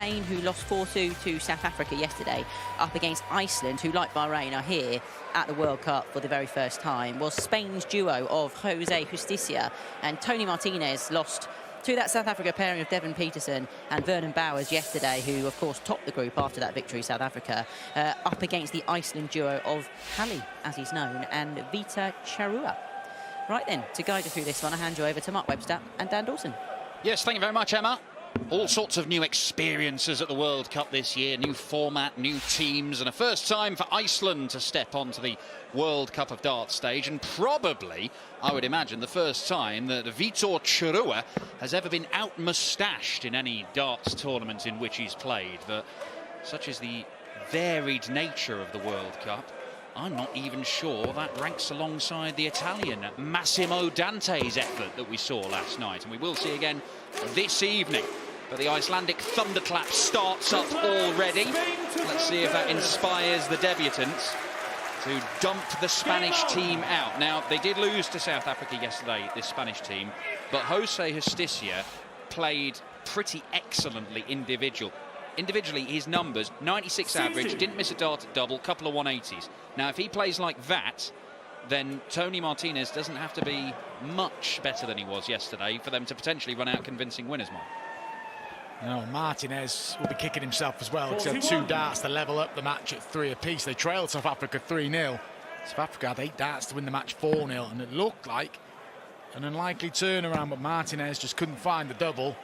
Spain, who lost 4-2 to South Africa yesterday, up against Iceland, who, like Bahrain, are here at the World Cup for the very first time, was Spain's duo of Jose Justicia and Tony Martinez lost to that South Africa pairing of Devon Peterson and Vernon Bowers yesterday, who, of course, topped the group after that victory, South Africa, up against the Iceland duo of Halli, as he's known, and Vita Charua. Right then, to guide you through this one, I hand you over to Mark Webster and Dan Dawson. Yes, thank you very much, Emma. All sorts of new experiences at the World Cup this year, new format, new teams, and a first time for Iceland to step onto the World Cup of Darts stage, and probably, I would imagine, the first time that Vitor Charua has ever been out-moustached in any darts tournament in which he's played. But such is the varied nature of the World Cup, I'm not even sure that ranks alongside the Italian Massimo Dante's effort that we saw last night, and we will see again this evening. But the Icelandic thunderclap starts up already. Let's see if that inspires the debutants to dump the Spanish team out. Now, they did lose to South Africa yesterday, this Spanish team, but Jose Justicia played pretty excellently individually, his numbers, 96 average, didn't miss a dart at double, couple of 180s. Now, if he plays like that, then Tony Martinez doesn't have to be much better than he was yesterday for them to potentially run out convincing winners, Mark. You know, Martinez will be kicking himself as well, because he had 2 darts to level up the match at 3 apiece. They trailed South Africa 3-0. South Africa had 8 darts to win the match 4-0, and it looked like an unlikely turnaround, but Martinez just couldn't find the double.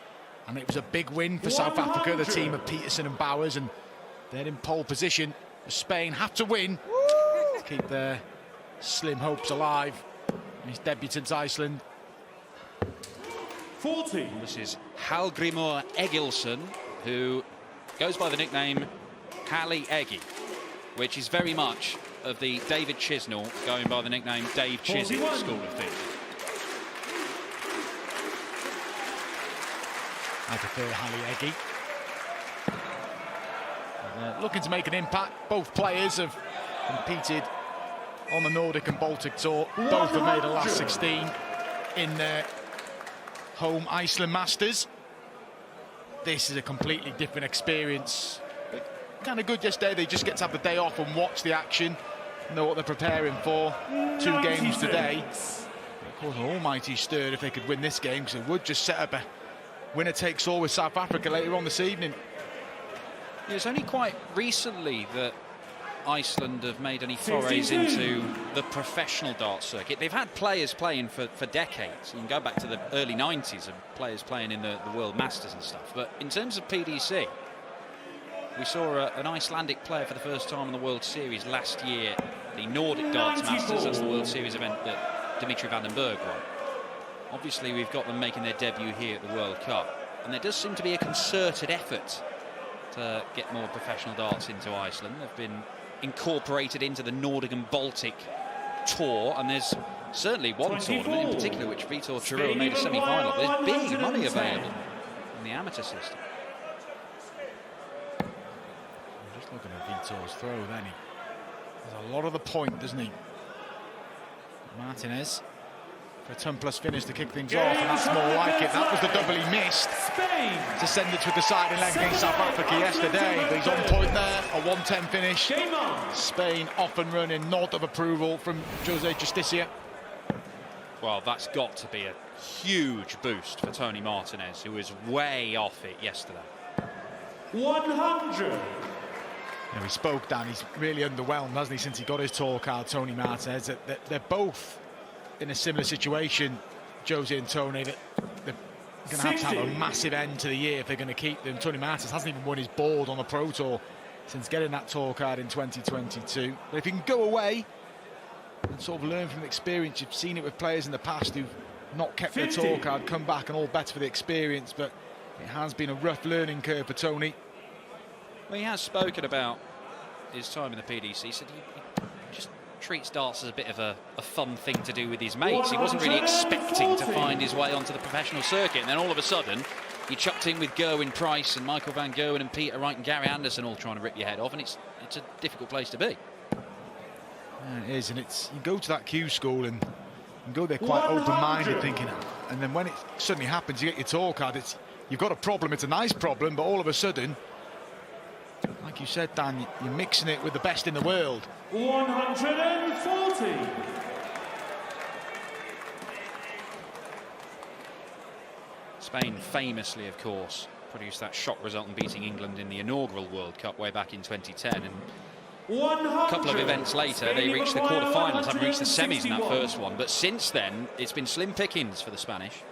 And it was a big win for South Africa, the team of Peterson and Bowers, and they're in pole position. Spain have to win to keep their slim hopes alive. His debutants, Iceland. 40. This is Hallgrímur Egilsson, who goes by the nickname Halli Eggy, which is very much of the David Chisnall going by the nickname Dave Chiswick school of thinking. I prefer Halli Eggy. Looking to make an impact. Both players have competed on the Nordic and Baltic Tour. Both have made a last 16 in their home Iceland Masters. This is a completely different experience. Kind of good yesterday. They just get to have the day off and watch the action, know what they're preparing for. 2 games today. Of course, an almighty stir if they could win this game, because it would just set up a winner takes all with South Africa later on this evening. Yeah, it's only quite recently that Iceland have made any forays into the professional darts circuit. They've had players playing for decades. You can go back to the early 90s of players playing in the World Masters and stuff. But in terms of PDC, we saw an Icelandic player for the first time in the World Series last year, the Nordic Darts Masters. That's the World Series event that Dimitri van den Berg won. Obviously, we've got them making their debut here at the World Cup, and there does seem to be a concerted effort to get more professional darts into Iceland. They've been incorporated into the Nordic and Baltic Tour, and there's certainly one tournament in particular which Vitor Charua made a semi-final. There's big money available in the amateur system. I'm just looking at Vitor's throw then. There's a lot of the point, doesn't he? Martinez for a 10+ finish to kick things off, and that's more like it. That was the double he missed to send it to a deciding leg against South Africa yesterday, but he's on point there. A 110 finish. Spain off and running. Nod of approval from Jose Justicia. Well, that's got to be a huge boost for Tony Martinez, who was way off it yesterday. 100. We spoke, Dan, he's really underwhelmed, hasn't he, since he got his tour card, Tony Martinez. They're both in a similar situation, Jose and Tony, that they're going to have a massive end to the year if they're going to keep them. Tony Martinez hasn't even won his board on the Pro Tour since getting that tour card in 2022. But if he can go away and sort of learn from the experience, you've seen it with players in the past who've not kept their tour card, come back and all better for the experience, but it has been a rough learning curve for Tony. Well, he has spoken about his time in the PDC. He said he just treats darts as a bit of a fun thing to do with his mates. He wasn't really expecting to find his way onto the professional circuit, and then all of a sudden he chucked in with Gerwyn Price and Michael van Gerwen and Peter Wright and Gary Anderson all trying to rip your head off, and it's a difficult place to be. Yeah, it is, and you go to that Q school and go there quite open-minded, thinking, and then when it suddenly happens, you get your tour card, you've got a problem, it's a nice problem, but all of a sudden like you said, Dan, you're mixing it with the best in the world. 140. Spain famously, of course, produced that shock result in beating England in the inaugural World Cup way back in 2010. And a couple of events later, they reached the quarter-finals, haven't reached the semis in that first one. But since then, it's been slim pickings for the Spanish.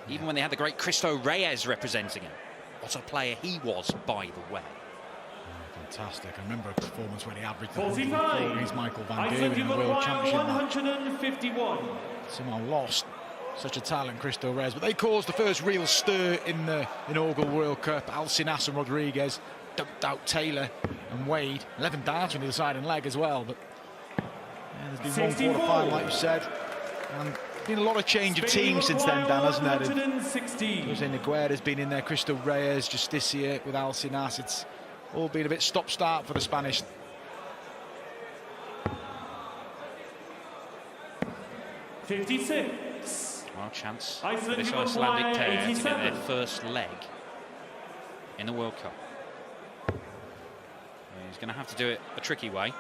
Even when they had the great Cristo Reyes representing him. What a player he was, by the way. Fantastic. I remember a performance when he averaged 45. against Michael Van Gerwen in the World Championship. 151. Somehow lost such a talent, Cristo Reyes. But they caused the first real stir in the inaugural World Cup. Alcinas and Rodriguez dumped out Taylor and Wade. 11 darts on the deciding leg as well. But yeah, there's been 64. one quarter-final, like you said. And been a lot of change of teams since then, Dan, hasn't there? Jose Niguera has been in there, Cristo Reyes, Justicia with Alcinas. It's all been a bit stop-start for the Spanish. '56. Well, chance Iceland for this Uruguay, Icelandic pair to get 87. their first leg in the World Cup. He's going to have to do it a tricky way.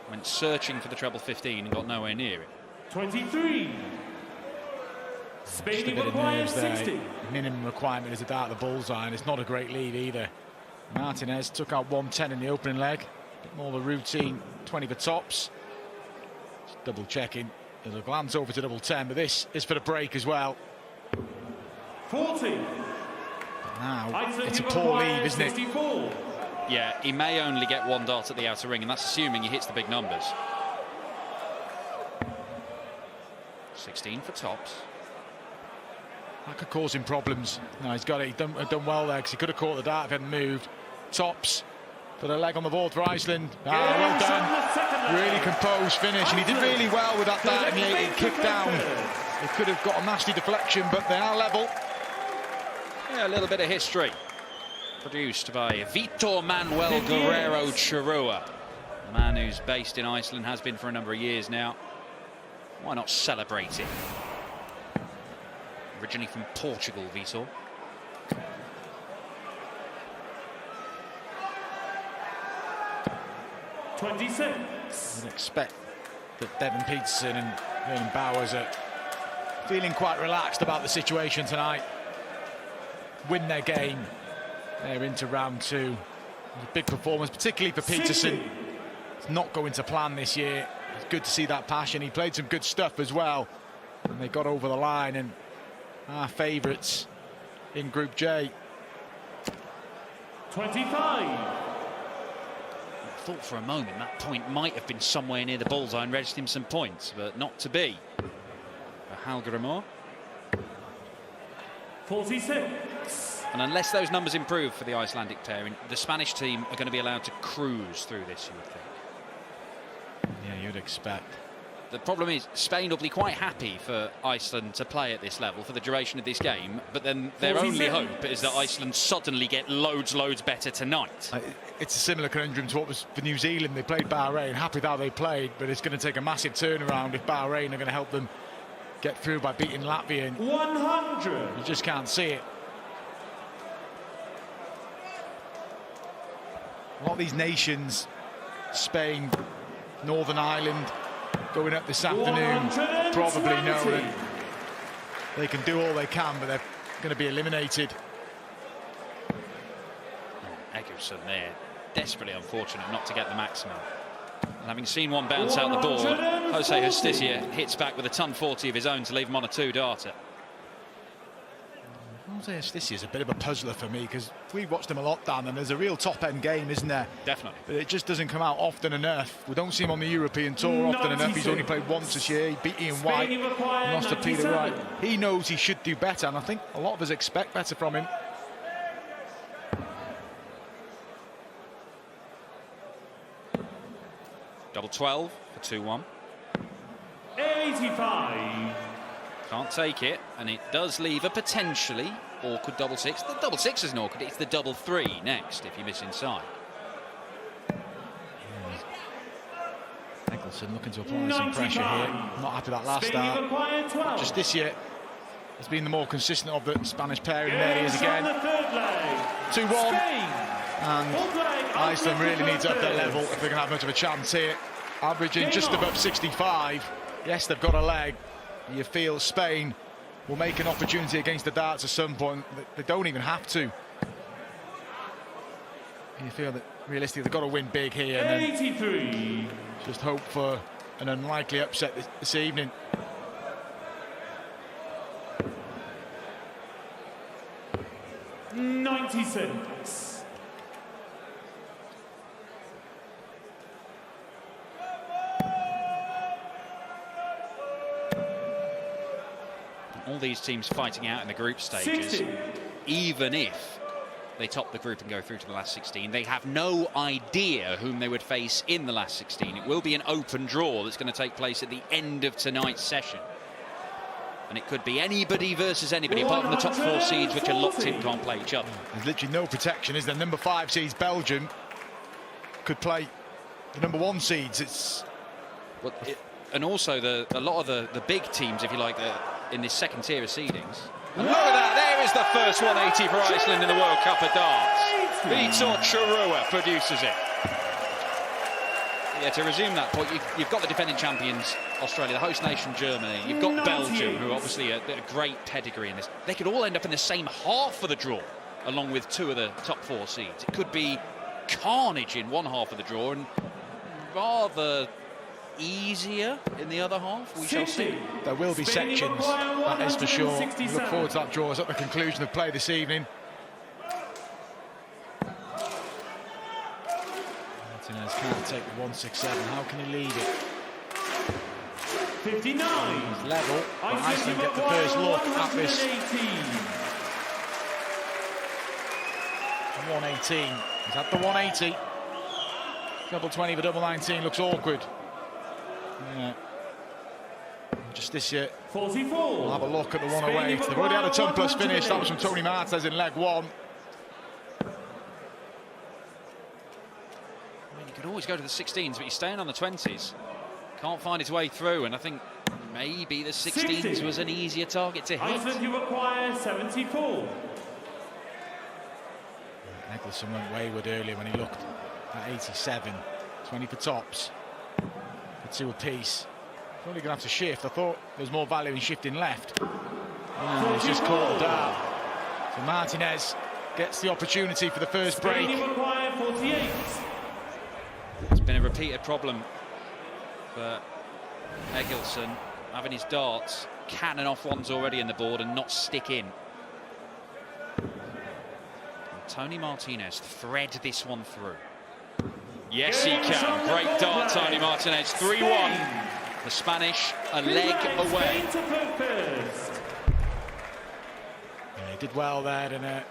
Went searching for the treble 15 and got nowhere near it. 23. Just a Spain bit of requires nerves there. 60. Minimum requirement is a dart at the bullseye, and it's not a great lead either. Martinez took out 110 in the opening leg. A bit more of a routine 20 for tops. Just double checking. There's a glance over to double 10, but this is for the break as well. 40. But now Iceland it's a poor lead, isn't it? 64. Yeah, he may only get one dart at the outer ring, and that's assuming he hits the big numbers. 16 for tops. That could cause him problems. No, he's got it. He's done well there, because he could have caught the dart if he hadn't moved. Tops for the leg on the board for Iceland. Well done. Really composed finish, and he did really well with that dart in the 8 kick down. It could have got a nasty deflection, but they are level. Yeah, a little bit of history produced by Vitor Manuel Guerrero Chirua, a man who's based in Iceland, has been for a number of years now. Why not celebrate it? Originally from Portugal, Vitor. '26. I'd expect that Devon Peterson and Vernon Bowers are feeling quite relaxed about the situation tonight. Win their game. They're into round 2. It was a big performance, particularly for Peterson. 60. It's not going to plan this year. It's good to see that passion. He played some good stuff as well. And they got over the line, and our favourites in Group J. 25. I thought for a moment that point might have been somewhere near the bullseye and registered him some points, but not to be. For Hal Grimor. 46. And unless those numbers improve for the Icelandic pair, the Spanish team are going to be allowed to cruise through this, you would think. Yeah, you'd expect. The problem is Spain will be quite happy for Iceland to play at this level for the duration of this game, but then their only hope is that Iceland suddenly get loads better tonight. It's a similar conundrum to what was for New Zealand. They played Bahrain, happy with how they played, but it's going to take a massive turnaround if Bahrain are going to help them get through by beating Latvia. And 100. you just can't see it. A lot of these nations, Spain, Northern Ireland, going up this afternoon, probably know that they can do all they can, but they're going to be eliminated. Egerson there, desperately unfortunate not to get the maximum. And having seen one bounce out the board, Jose Justicia hits back with a ton 40 of his own to leave him on a 2-darter. Jose Justicia is a bit of a puzzler for me, because we watched him a lot, Dan, and there's a real top-end game, isn't there? Definitely. But it just doesn't come out often enough. We don't see him on the European tour often enough. He's only played once this year. He beat Ian White and lost to Peter Wright. He knows he should do better, and I think a lot of us expect better from him. Double 12 for 2-1. 85. Can't take it, and it does leave a potentially awkward double 6. The double 6 isn't awkward, it's the double 3 next if you miss inside. Nicholson looking to apply some pressure here. Not happy that last start. Just this year has been the more consistent of the Spanish pair in there he is again. 2-1. And Iceland really needs up their level if they're going to have much of a chance here. Averaging just above 65. Yes, they've got a leg. You feel Spain will make an opportunity against the darts at some point. They don't even have to. You feel that realistically they've got to win big here and then 83. just hope for an unlikely upset this evening. $96. All these teams fighting out in the group stages, 60. even if they top the group and go through to the last 16, they have no idea whom they would face in the last 16. It will be an open draw that's going to take place at the end of tonight's session. And it could be anybody versus anybody, apart from the top 4 seeds, which are locked in, can't play each other. There's literally no protection, is there? Number 5 seeds Belgium could play the number 1 seeds. It's well, and also a lot of the big teams, if you like, in this second tier of seedings. And look at that, there is the first 180 for Iceland in the World Cup of Darts. Vitor Chirua produces it. Yeah, to resume that point, you've got the defending champions, Australia, the host nation, Germany. You've got Belgium, who are obviously a great pedigree in this. They could all end up in the same half for the draw, along with 2 of the top 4 seeds. It could be carnage in one half of the draw and rather easier in the other half. We shall see. There will be sections, that is for sure. We look forward to that draw. It's at the conclusion of play this evening. Martinez can't take the 167. How can he lead it? 59. He's level, but Iceland get the first look at this 118. He's at the 180. Double 20 for double 19 looks awkward. Yeah. Justicia 44. will have a look at the 108. They've already had a ton plus finish. That was from Tony Martinez in leg 1. I mean, you could always go to the 16s, but he's staying on the 20s. Can't find his way through, and I think maybe the 16s was an easier target to hit. Iceland, you require 74. Nicholson went wayward earlier when he looked at 87. 20 for tops. For 2 apiece. Probably going to have to shift. I thought there was more value in shifting left. He's just caught the dart. So Martinez gets the opportunity for the first break. Spain, you require 48. It's been a repeated problem for Egilson, having his darts cannon off ones already in the board and not stick in. And Tony Martinez thread this one through. Yes, he can. Great dart, Tony Martinez. 3-1. The Spanish a leg away. Yeah, he did well there, and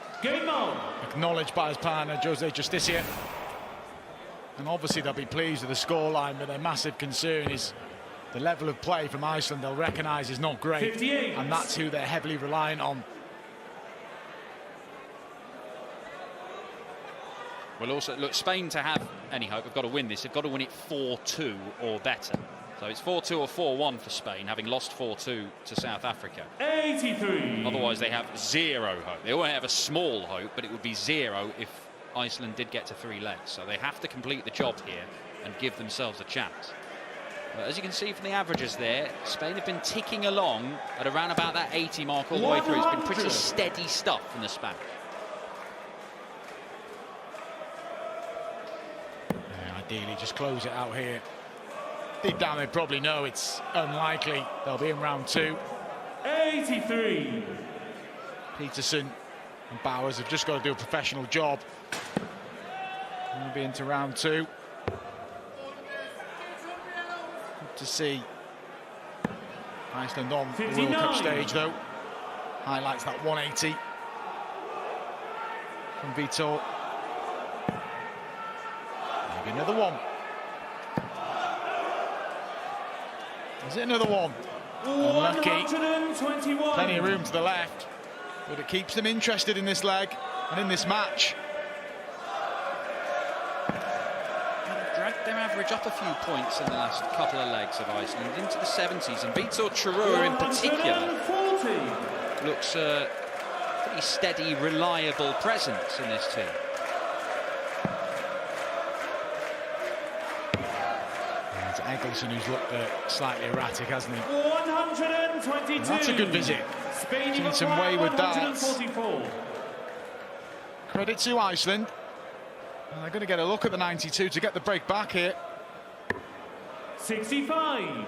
acknowledged by his partner Jose Justicia. And obviously they'll be pleased with the scoreline, but their massive concern is the level of play from Iceland. They'll recognise is not great, 58. and that's who they're heavily reliant on. Well, also, look, Spain, to have any hope, have got to win this. They've got to win it 4-2 or better. So it's 4-2 or 4-1 for Spain, having lost 4-2 to South Africa. 83. Otherwise, they have 0 hope. They won't have a small hope, but it would be 0 if Iceland did get to 3 legs. So they have to complete the job here and give themselves a chance. But as you can see from the averages there, Spain have been ticking along at around about that 80 mark all the way through. It's been pretty steady stuff from the Spanish. Ideally, just close it out here. Deep down, they probably know it's unlikely they'll be in round 2. 83. Peterson and Bowers have just got to do a professional job. We'll be into round 2. Good to see Iceland on 59. The World Cup stage, though. Highlights that 180 from Vitor. Maybe another one. Is it another one? Unlucky. 121. Plenty of room to the left, but it keeps them interested in this leg and in this match. Dragged their average up a few points in the last couple of legs of Iceland into the 70s, and Vitor Chirua in particular looks a pretty steady, reliable presence in this team. It's Eggleston who's looked slightly erratic, hasn't he? 122. And that's a good visit. Spain Seen some wayward darts. 144. Credit to Iceland. And they're going to get a look at the 92 to get the break back here. 65.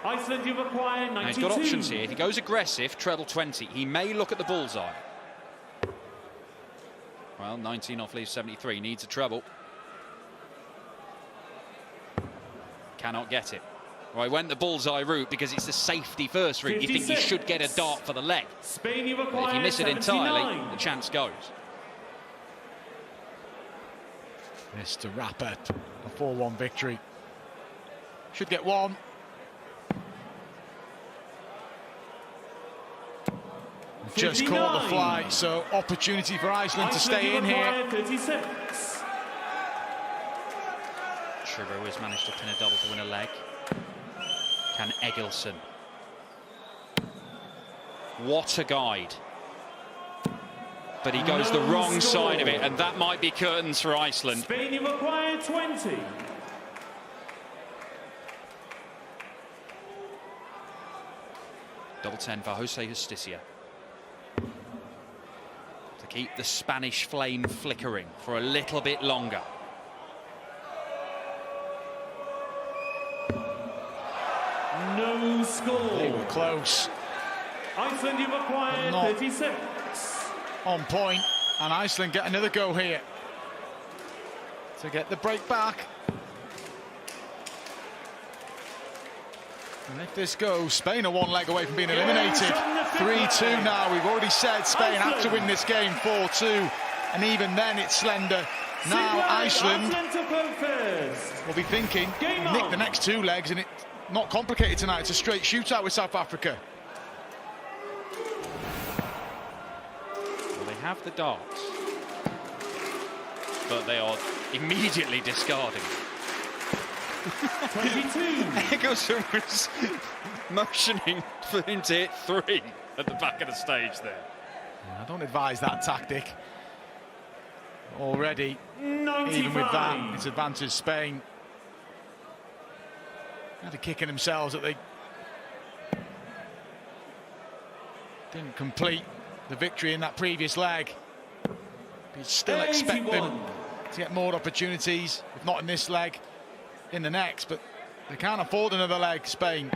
Iceland, you've acquired 92. Now he's got options here. If he goes aggressive, treble 20, he may look at the bullseye. Well, 19 off leave 73, needs a treble. Cannot get it. Well, he went the bullseye route because it's the safety first route. 56. You think he should get a dart for the leg. Spain, you've But acquired if you miss it 79. entirely, the chance goes. This to wrap up a 4-1 victory. Should get one. Just caught the fly, so opportunity for Iceland to stay in here. 36. Truro has managed to pin a double to win a leg. Can Eggleston? What a guide. But he goes the wrong side of it, and that might be curtains for Iceland. Spain, you've acquired 20. Double 10 for Jose Justicia. To keep the Spanish flame flickering for a little bit longer. No score. They were close. Iceland, you've acquired Not 36. on point, and Iceland get another go here to get the break back. And if this goes, Spain are one leg away from being eliminated. 3-2 now. We've already said Spain have to win this game 4-2, and even then it's slender. Now Iceland will be thinking, nick the next two legs, and it's not complicated tonight. It's a straight shootout with South Africa. Well, they have the darts, but they are immediately discarding. 22. Eggleston was motioning for him to hit 3 at the back of the stage there. I don't advise that tactic. Already, 95. even with that, it's advantage Spain. Had a kick in themselves that they didn't complete the victory in that previous leg. You still expect them to get more opportunities, if not in this leg, in the next, but they can't afford another leg, Spain.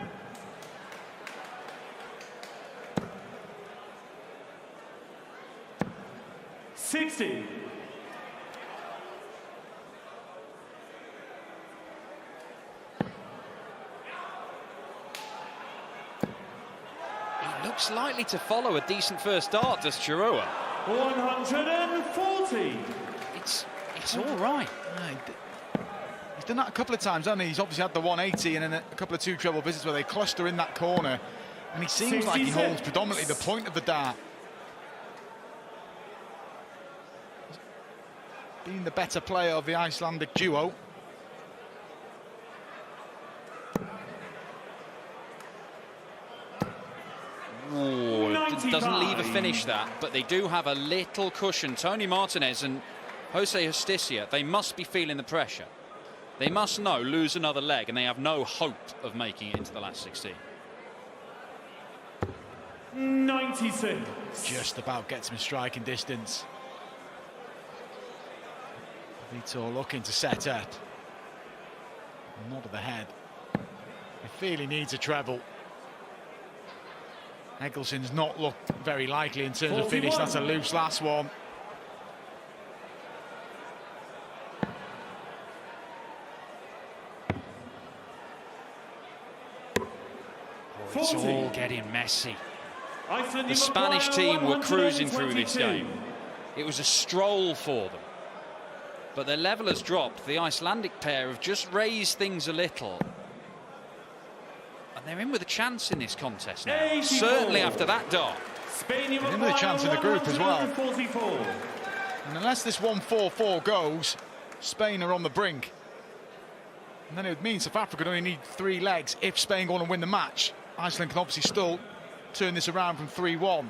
$60. He looks likely to follow a decent first dart, does Chiroa? 140. It's all right. He's done that a couple of times, hasn't he? He's obviously had the 180 and then a couple of two treble visits where they cluster in that corner, and he seems like he holds predominantly the point of the dart. Being the better player of the Icelandic duo. Ooh, it doesn't 95. leave a finish that, but they do have a little cushion. Tony Martinez and Jose Justicia, they must be feeling the pressure. They must know lose another leg and they have no hope of making it into the last 16. 96. Just about gets him in striking distance. Vitor looking to set up. Nod of the head. I feel he needs a treble. Eggleston's not looked very likely in terms of finish. That's a loose last one. It's all getting messy. Iceland, The you've Spanish acquired team were cruising through this 122. game. It was a stroll for them. But their level has dropped. The Icelandic pair have just raised things a little. And they're in with a chance in this contest now. 84. Certainly after that dart. Spain, you've They're in with a chance in the group as well. 144. And unless this 1-4-4 goes, Spain are on the brink. And then it would mean South Africa would only need 3 legs if Spain go on and win the match. Iceland can obviously still turn this around from 3-1.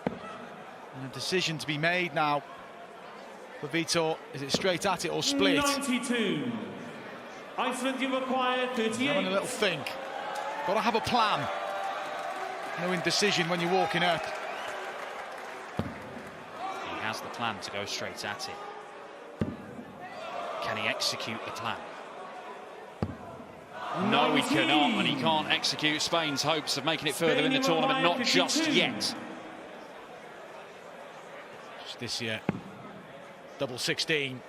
And a decision to be made now But Vitor, is it straight at it or split? 92. Iceland, you require 38. Having a little think. Got to have a plan. No indecision when you're walking up. He has the plan to go straight at it. Can he execute the plan? No, he cannot, and he can't execute Spain's hopes of making it further in the tournament, not just yet. Just this year, double 16.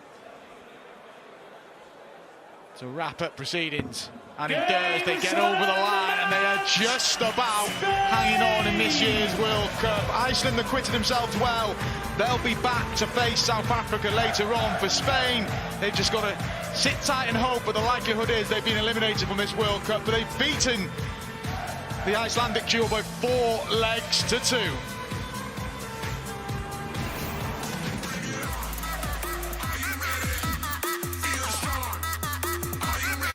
To wrap up proceedings, and he does. They get over the line, and they are just about hanging on in this year's World Cup. Iceland acquitted themselves well. They'll be back to face South Africa later on. For Spain, they've just got to sit tight and hope, but the likelihood is they've been eliminated from this World Cup. But they've beaten the Icelandic duo by 4 legs to 2.